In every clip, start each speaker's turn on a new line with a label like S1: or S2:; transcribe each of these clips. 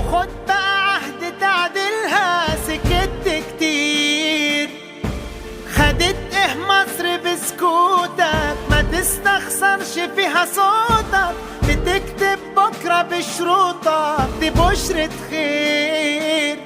S1: وخد بقى عهد تعدلها، سكت كتير. خدت ايه مصر بسكوتك؟ ما تستخسرش فيها صوتك، بتكتب بكرة بشروطك، دي بشرة خير.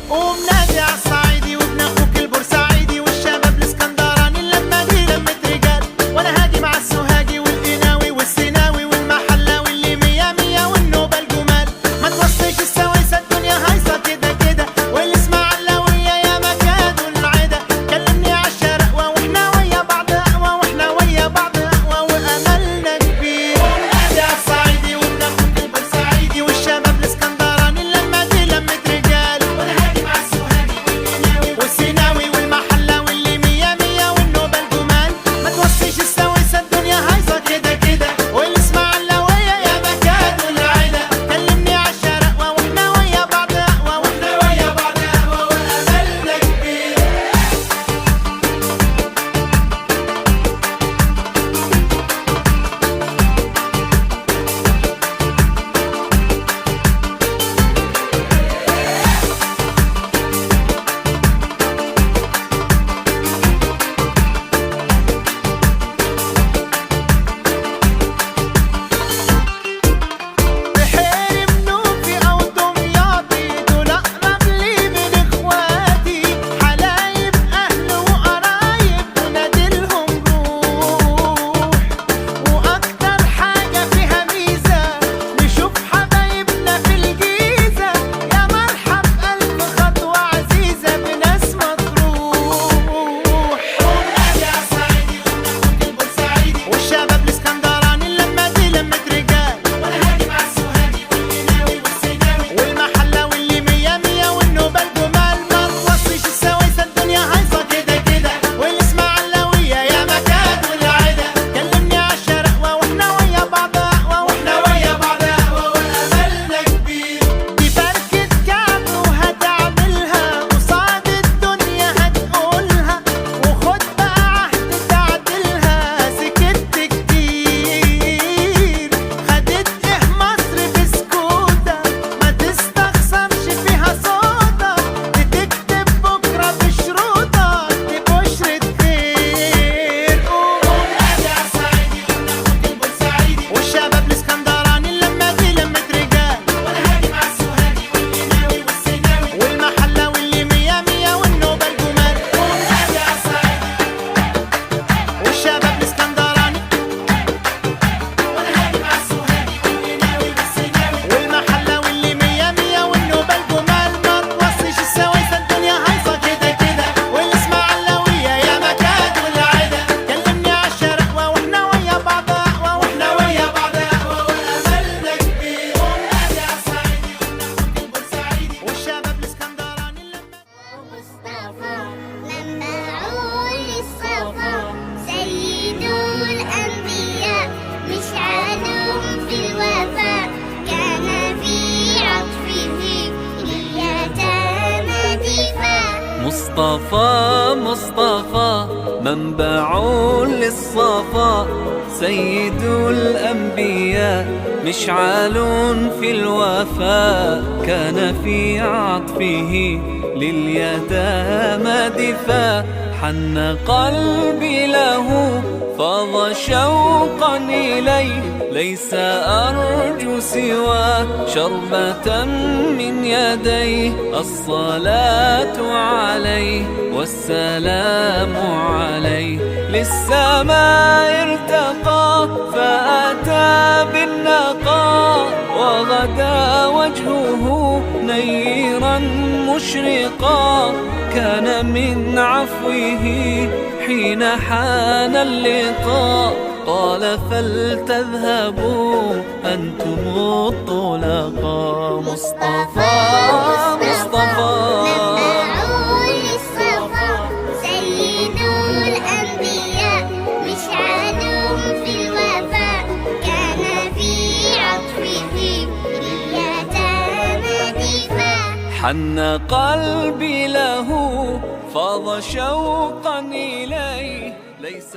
S1: قوم نادي عالصعيدي وابن اخوك البورسعيدي والشباب الاسكندراني، اللمة دي لمة رجال. وانا هاجي مع السوهاجي والقناوي والسيناوي والمحلاوي، اللي مية مية والنوبة الجمال. ما توصيش السويسة الدنيا هايصة كده كده، والاسماعيلاوية يا مكان العدا. كلمني عالشرقوة واحنا ويا بعض اقوى، واحنا ويا بعض اقوى واملنا كبير. قوم نادي عالصعيدي وابن اخوك البورسعيدي والشباب الاسكندراني، اللمة دي لمة رجال. وانا هاجي مع السوهاجي والقناوي والسيناوي والمحلاوي، اللي مية مية والنوبة الجمال. ما توصيش السويسة الدنيا هايصة كده كده، والاسماعيلاوية يا مكان العدا. كلمني عالشرقوة واحنا ويا بعض اقوى، واحنا ويا بعض اقوى واملنا كبير. بحيري منوفي أو دمياطي، دول أقرب لي من إخواتي. حلايب أهل وقرايب ونادلهم روح. وأكتر حاجة فيها ميزة، نشوف حبايبنا في الجيزة. يا مرحب ألف خطوة عزيزة بناس مطروح. قوم نادي عالصعيدي وابن أخوك البورسعيدي والشباب الاسكندراني، اللمة دي لمة رجال. وانا هاجي مع السوهاجي والقناوي والسيناوي والمحلاوي، اللي مية مية والنوبة الجمال. ما توصيش السويسة الدنيا هايصة كده كده، والاسماعيلاوية يا مكان العدا. كلمني عالشرقوة واحنا ويا بعض اقوى، واحنا ويا بعض اقوى واملنا كبير. دي بركة كعب وهتعملها، قصاد الدنيا هتقولها. وخد بقى عهد تعدلها، سكت كتير. خدت ايه مصر بسكوتك؟ ما تستخسرش فيها صوتك، بتكتب بكرة بشروطك، دي بشرة خير. قوم نادي عالصعيدي وابن اخوك البورسعيدي والشباب الاسكندراني، اللمة دي لمة رجال. وانا هاجي مع السوهاجي والقناوي والسيناوي والمحلاوي، اللي مية مية والنوبة الجمال. قوم نادي عالصعيدي والشباب الاسكندراني، وانا هاجي مع السوهاجي والقناوي والسيناوي والمحلاوي، اللي مية مية والنوبة الجمال. ما توصيش السويسة الدنيا هايصة كده كده، والاسماعيلاوية يا مكان العدا. كلمني عالشرقوة واحنا ويا بعض اقوى، واحنا ويا بعض اقوى واملنا كبير. قوم نادي عالصعيدي وابن اخوك البورسعيدي والشباب الاسكندراني،
S2: مصطفى منبعه للصفا، سيد الأنبياء مشعلهم في الوفاء. كان في عطفه لليتامى دفاع.
S3: مصطفى مصطفى منبع للصفا، سيد الأنبياء مشعل في الوفاء. كان في عطفه لليتامى دفاع. حن قلبي له فاض شوقا إليه، ليس أرجو سوى شربة من يديه. الصلاة عليه والسلام عليه، للسماء ارتقى فأتى بالنقاء. وغدا وجهه نيرا مشرقا، كان من عفوه حين حان اللقاء. قال فلتذهبوا أنتم الطلقاء. مصطفى مصطفى
S2: منبعه للصفا، سيد الأنبياء مشعلهم في الوفاء. كان في عطفه لليتامى دفاع.
S3: حن قلبي له فاض شوقا إليه، ليس